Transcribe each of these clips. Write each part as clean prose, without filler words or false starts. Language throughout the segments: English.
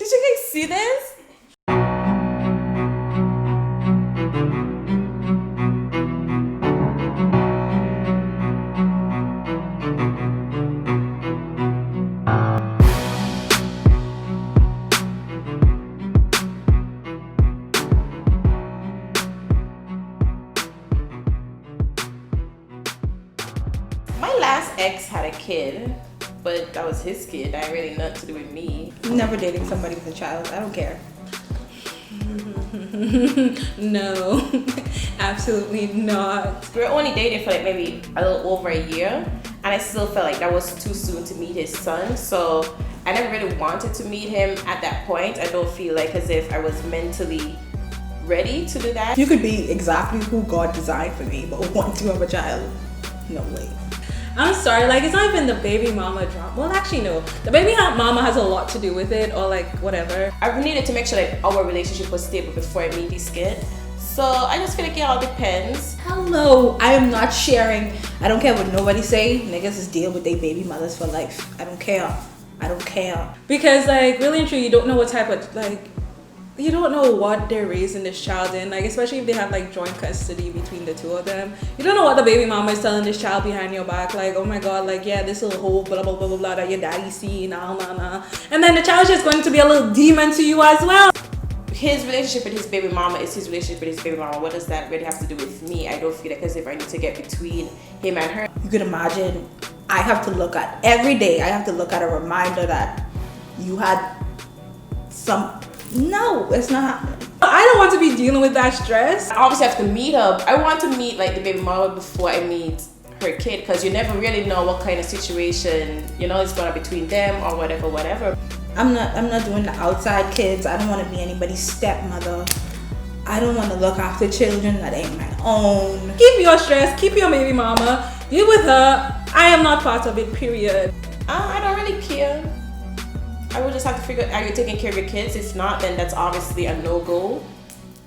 Did you guys see this? My last ex had a kid, but that was his kid. That had really nothing to do with me. I'm never dating somebody with a child. I don't care. No, absolutely not. We were only dating for like maybe a little over a year, and I still felt like that was too soon to meet his son. So I never really wanted to meet him at that point. I don't feel like as if I was mentally ready to do that. You could be exactly who God designed for me, but want to have a child? No way. I'm sorry, like it's not even the baby mama drama. Well, actually no, the baby mama has a lot to do with it, or like whatever. I needed to make sure that our relationship was stable before I meet this kid. So I just feel like it all depends. Hello, I am not sharing. I don't care what nobody say. Niggas is deal with their baby mothers for life. I don't care. I don't care. Because like really and truly, you don't know what type of you don't know what they're raising this child in, like especially if they have like joint custody between the two of them. You don't know what the baby mama is telling this child behind your back, like, oh my god, like yeah, this little whole blah blah blah blah blah that your daddy see, nah. And then the child's just going to be a little demon to you as well. His relationship with his baby mama is his relationship with his baby mama. What does that really have to do with me? I don't feel like as if I need to get between him and her. You could imagine, I have to look at every day, I have to look at a reminder that you had some. No, it's not happening. I don't want to be dealing with that stress. I obviously have to meet her. I want to meet like the baby mama before I meet her kid, because you never really know what kind of situation, you know, is going to between them or whatever. I'm not doing the outside kids. I don't want to be anybody's stepmother. I don't want to look after children that ain't my own. Keep your stress, keep your baby mama, deal with her. I am not part of it, period. I don't really care. I will just have to figure out, are you taking care of your kids? If not, then that's obviously a no-go.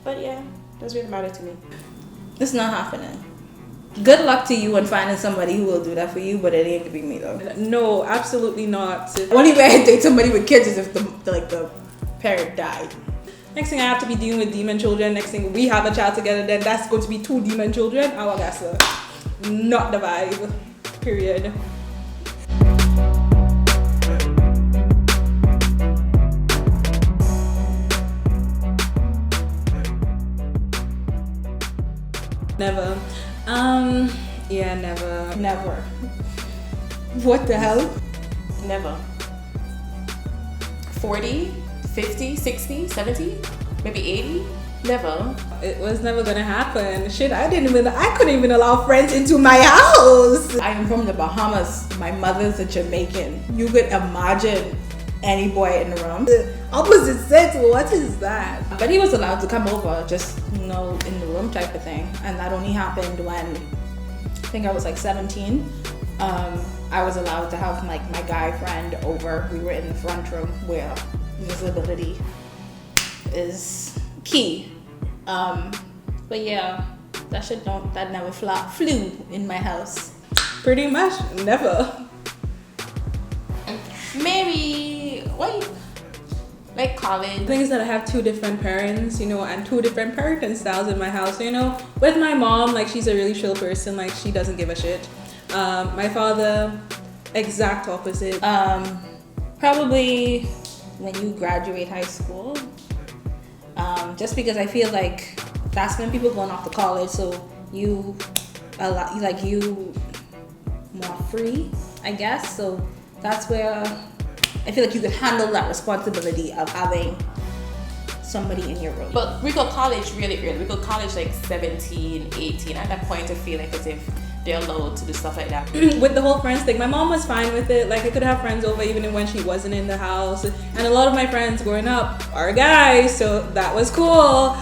But yeah, doesn't really matter to me. It's not happening. Good luck to you in finding somebody who will do that for you, but it ain't gonna be me though. No, absolutely not. The only way I date somebody with kids is if the parent died. Next thing I have to be dealing with demon children. Next thing we have a child together, then that's going to be 2 demon children. Oh, that's not the vibe. Period. Never. Yeah, never. Never. What the hell? Never. 40, 50, 60, 70, maybe 80? Never. It was never gonna happen. Shit, I couldn't even allow friends into my house. I am from the Bahamas. My mother's a Jamaican. You could imagine any boy in the room. Opposite sex, what is that? But he was allowed to come over, just, you know, in the room type of thing. And that only happened when, I think I was like 17. I was allowed to have like my guy friend over. We were in the front room where visibility is key. But yeah, that never flew in my house. Pretty much never. Maybe, like college. The thing is that I have 2 different parents, you know, and 2 different parenting styles in my house, you know. With my mom, like she's a really chill person, like she doesn't give a shit. My father, exact opposite. Probably when you graduate high school. Just because I feel like that's when people going off to college, so you more free, I guess. So that's where I feel like you could handle that responsibility of having somebody in your room. But we go college really early. We go college like 17, 18. At that point, I feel like as if they're allowed to do stuff like that. With the whole friends thing, my mom was fine with it. Like I could have friends over even when she wasn't in the house. And a lot of my friends growing up are guys, so that was cool.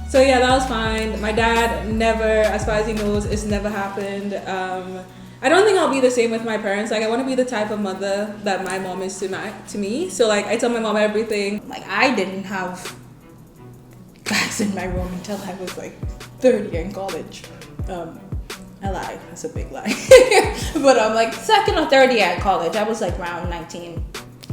So yeah, that was fine. My dad never, as far as he knows, it's never happened. I don't think I'll be the same with my parents. Like I want to be the type of mother that my mom is to me. So like I tell my mom everything. Like I didn't have guys in my room until I was like 30 in college. I lied, that's a big lie. But I'm like second or third year at college. I was like around 19,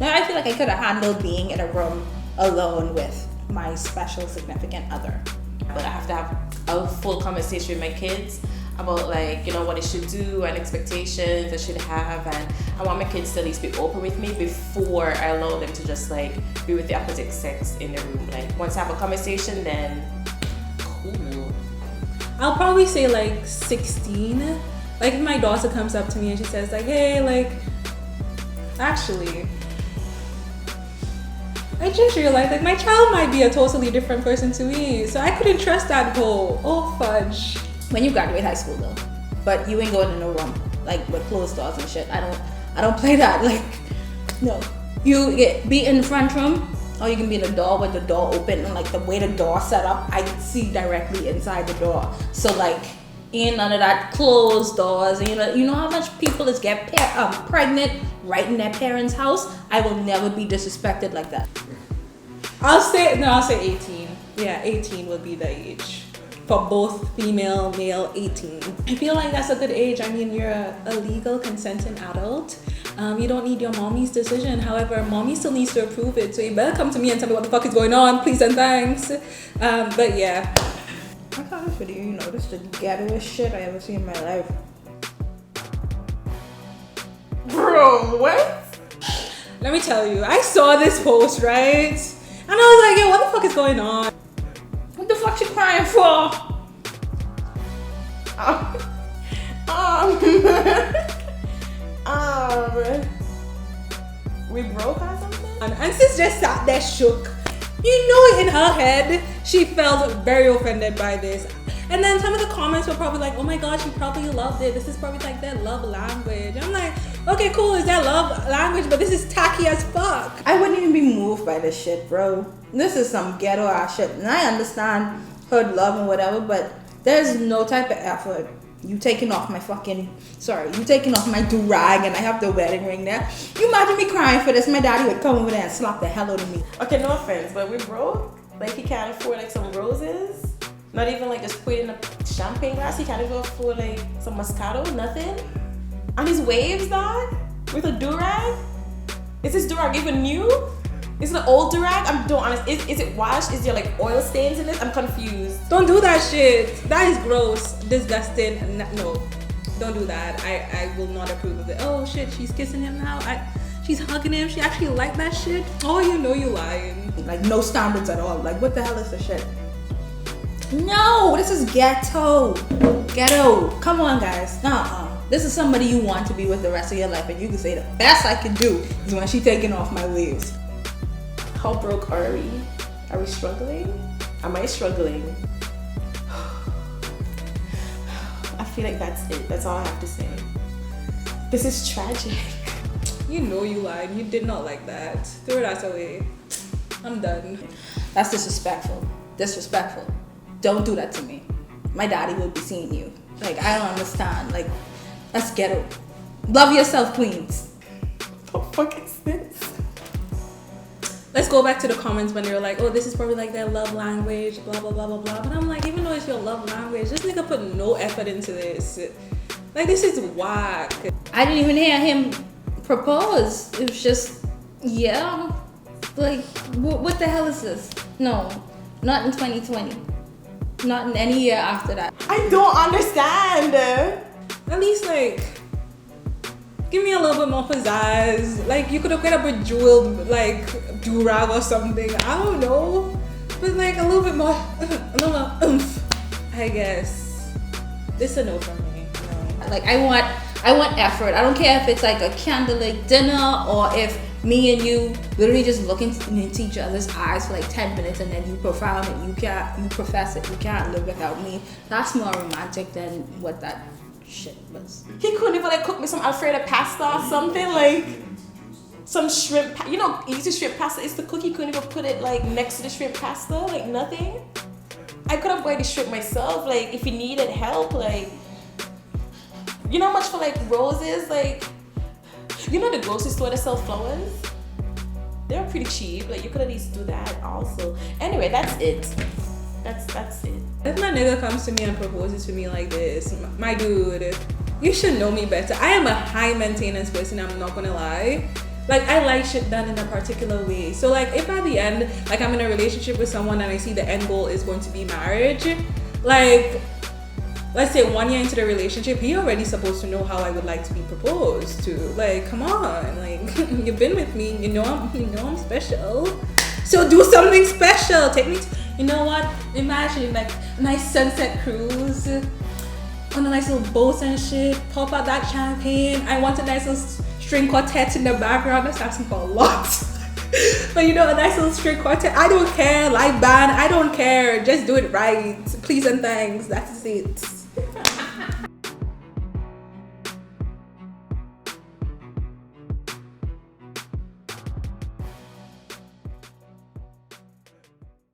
I feel like I could have handled being in a room alone with my special significant other. But I have to have a full conversation with my kids about like, you know, what they should do and expectations they should have, and I want my kids to at least be open with me before I allow them to just like be with the opposite sex in the room. Like once I have a conversation, then cool. I'll probably say like 16. Like if my daughter comes up to me and she says like, hey, like, actually, I just realized like my child might be a totally different person to me, so I couldn't trust that whole, oh fudge. When you graduate high school though, but you ain't going in no room like with closed doors and shit. I don't play that. Like, no, you be in the front room, or you can be in the door with the door open, and like the way the door set up, I can see directly inside the door. So like, ain't none of that closed doors. And you know how much people is get pregnant right in their parents' house. I will never be disrespected like that. I'll say 18. Yeah, 18 would be the age. For both female, male, 18. I feel like that's a good age. I mean, you're a legal, consenting adult. You don't need your mommy's decision. However, mommy still needs to approve it. So you better come to me and tell me what the fuck is going on, please and thanks. But yeah. I saw this video, you know, this is the ghettoest shit I ever seen in my life. Bro, what? Let me tell you, I saw this post, right? And I was like, yo, what the fuck is going on? What the fuck you crying for? We broke or something? And sis just sat there shook. You know, in her head, she felt very offended by this. And then some of the comments were probably like, oh my gosh, she probably loved it. This is probably like their love language. I'm like, okay, cool, is that love language? But this is tacky as fuck. I wouldn't even be moved by this shit, bro. This is some ghetto ass shit. And I understand her love and whatever, but there's no type of effort. You taking off my do-rag and I have the wedding ring there. You imagine me crying for this? My daddy would come over there and slap the hell out of me. Okay, no offense, but we broke. Like he can't afford like some roses. Not even like just put it in a champagne glass. He can't even afford like some Moscato, nothing. And his waves, dog, with a do-rag. Is this do-rag even new? Is it an old do-rag? I'm don't honest. Is it washed? Is there like oil stains in it? I'm confused. Don't do that shit. That is gross, disgusting. No, don't do that. I will not approve of it. Oh shit, she's kissing him now. She's hugging him. She actually liked that shit. Oh, you know you lying. Like no standards at all. Like what the hell is this shit? No, this is ghetto. Ghetto. Come on, guys. This is somebody you want to be with the rest of your life, and you can say the best I can do is when she taking off my waves. How broke are we? Are we struggling? Am I struggling? I feel like that's it. That's all I have to say. This is tragic. You know you lied. You did not like that. Throw that away. I'm done. That's disrespectful. Disrespectful. Don't do that to me. My daddy will be seeing you. Like, I don't understand. Like, that's ghetto. Love yourself, queens. What the fuck is this? Let's go back to the comments when they were like, oh, this is probably like their love language, blah, blah, blah, blah, blah. But I'm like, even though it's your love language, this nigga put no effort into this. Like, this is whack. I didn't even hear him propose. It was just, yeah. Like, what the hell is this? No, not in 2020. Not in any year after that. I don't understand. At least, like, give me a little bit more pizzazz. Like, you could have got a bejeweled, like, do-rag or something. I don't know. But, like, a little bit more, a little more oomph, I guess. This is a no from me. No. Like, I want effort. I don't care if it's like a candlelit dinner or if me and you literally just looking into each other's eyes for like 10 minutes and then you profound it. You profess it. You can't live without me. That's more romantic than what that shit was. He couldn't even like cook me some Alfredo pasta or something, like some shrimp. You know, easy shrimp pasta is the cook. He couldn't even put it like next to the shrimp pasta, like nothing. I could have bought the shrimp myself, like if he needed help, like you know how much for like roses, like you know the grocery store that sell flowers? They're pretty cheap. Like you could at least do that also. Anyway, that's it. That's it. If my nigga comes to me and proposes to me like this, my dude, you should know me better. I am a high maintenance person, I'm not gonna lie. Like, I like shit done in a particular way. So, like, if at the end, like, I'm in a relationship with someone and I see the end goal is going to be marriage, like, let's say 1 year into the relationship, he already supposed to know how I would like to be proposed to. Like, come on, like, you've been with me, you know I'm special. So do something special. Take me to, you know what? Imagine like a nice sunset cruise on a nice little boat and shit. Pop out that champagne. I want a nice little string quartet in the background. That's asking for a lot. But you know, a nice little string quartet. I don't care. Live band. I don't care. Just do it right. Please and thanks. That's it.